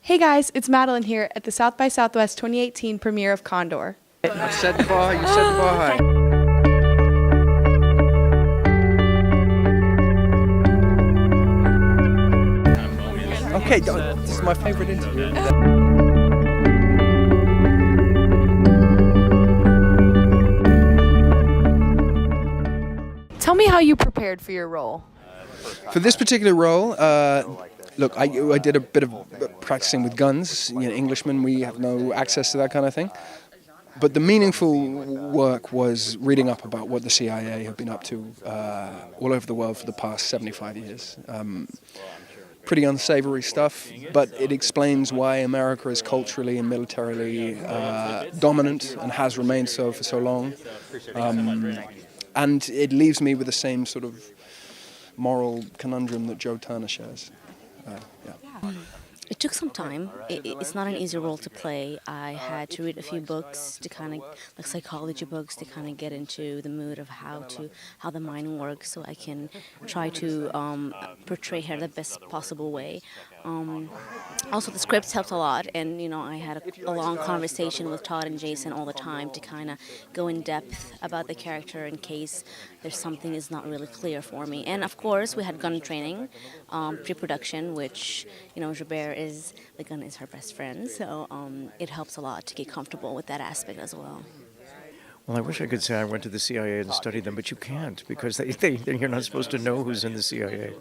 Hey guys, it's Madeline here at the South by Southwest 2018 premiere of Condor. I said bye, you said bye. Okay, this is my favorite interview. Tell me how you prepared for your role. For this particular role, look, I did a bit of practicing with guns. You know, Englishmen, we have no access to that kind of thing. But the meaningful work was reading up about what the CIA have been up to all over the world for the past 75 years. Pretty unsavory stuff, but it explains why America is culturally and militarily dominant and has remained so for so long. And it leaves me with the same sort of moral conundrum that Joe Turner shares. It took some time. It's not an easy role to play. I had to read a few books to kind of, like psychology books, to kind of get into the mood of how the mind works, so I can try to portray her the best possible way. Also, the scripts helped a lot, and I had a long conversation with Todd and Jason all the time to kind of go in depth about the character in case there's something is not really clear for me. And of course, we had gun training, pre-production, which the gun is her best friend, so it helps a lot to get comfortable with that aspect as well. Well, I wish I could say I went to the CIA and studied them, but you can't, because you're not supposed to know who's in the CIA.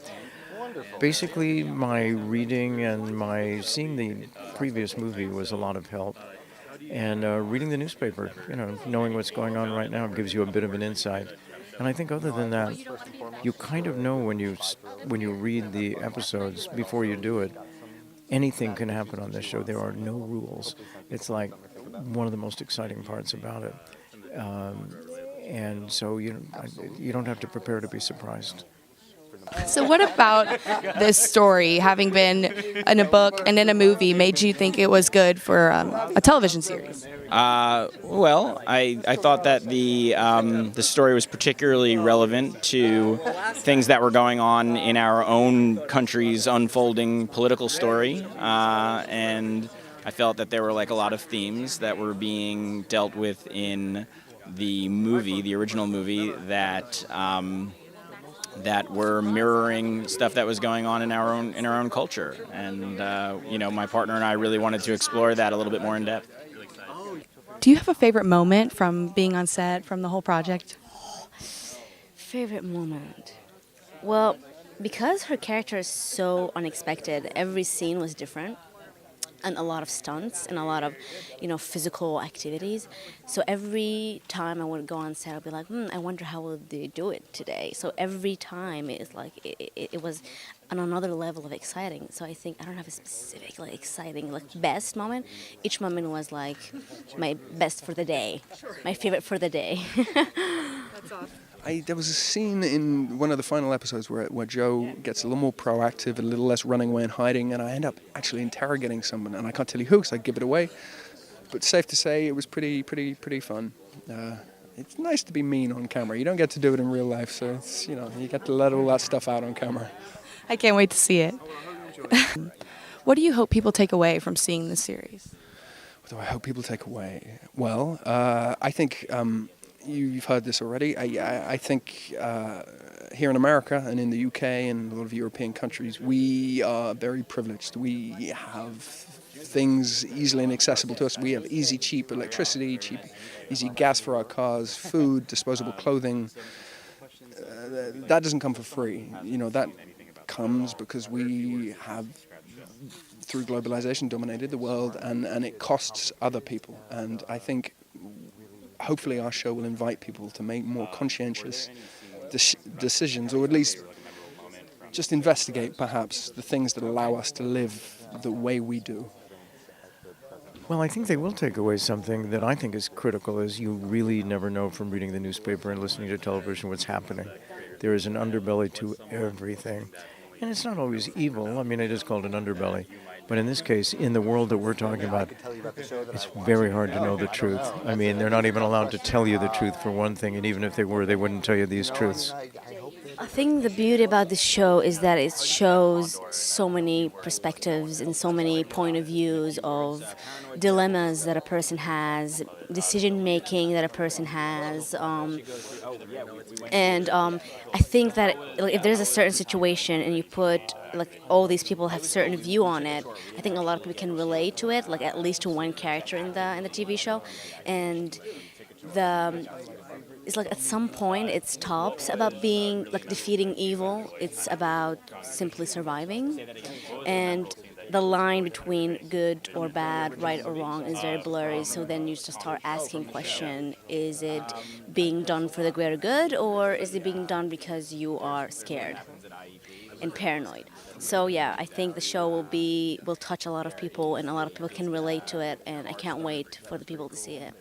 Basically, my reading and my seeing the previous movie was a lot of help. And reading the newspaper, knowing what's going on right now gives you a bit of an insight. And I think other than that, you kind of know when you read the episodes before you do it, anything can happen on this show. There are no rules. It's like one of the most exciting parts about it. And so you don't have to prepare to be surprised. So what about this story, having been in a book and in a movie, made you think it was good for a television series? Well, I thought that the story was particularly relevant to things that were going on in our own country's unfolding political story, and I felt that there were a lot of themes that were being dealt with in the movie, the original movie, that were mirroring stuff that was going on in our own culture, and my partner and I really wanted to explore that a little bit more in depth. Do you have a favorite moment from being on set, from the whole project? Favorite moment? Well, because her character is so unexpected, every scene was different. And a lot of stunts and a lot of, physical activities. So every time I would go on set, I'd be like, I wonder how will they do it today. So every time it's like it was on another level of exciting. So I think I don't have a specific exciting best moment. Each moment was like my best for the day, my favorite for the day. That's awesome. There was a scene in one of the final episodes where Joe gets a little more proactive, a little less running away and hiding, and I end up actually interrogating someone, and I can't tell you who because I'd give it away. But safe to say, it was pretty fun. It's nice to be mean on camera. You don't get to do it in real life, so it's, you get to let all that stuff out on camera. I can't wait to see it. What do you hope people take away from seeing this series? What do I hope people take away? Well, I think... You've heard this already. I think here in America and in the UK and a lot of European countries, we are very privileged. We have things easily inaccessible to us. We have easy, cheap electricity, easy gas for our cars, food, disposable clothing. That doesn't come for free. That comes because we have, through globalization, dominated the world, and it costs other people. And I think hopefully our show will invite people to make more conscientious decisions, or at least just investigate perhaps the things that allow us to live the way we do. Well, I think they will take away something that I think is critical, is you really never know from reading the newspaper and listening to television what's happening. There is an underbelly to everything. And it's not always evil. I mean, it is called an underbelly. But in this case, in the world that we're talking about, it's very hard to know the truth. I mean, they're not even allowed to tell you the truth, for one thing, and even if they were, they wouldn't tell you these truths. I think the beauty about this show is that it shows so many perspectives and so many point of views of dilemmas that a person has, decision making that a person has, and I think that like, if there's a certain situation and you put like all these people have certain view on it, I think a lot of people can relate to it, like at least to one character in the TV show, and the it's like at some point it stops about being like defeating evil. It's about simply surviving, and the line between good or bad, right or wrong is very blurry. So then you just start asking question: is it being done for the greater good, or is it being done because you are scared and paranoid? So yeah, I think the show will touch a lot of people, and a lot of people can relate to it, and I can't wait for the people to see it.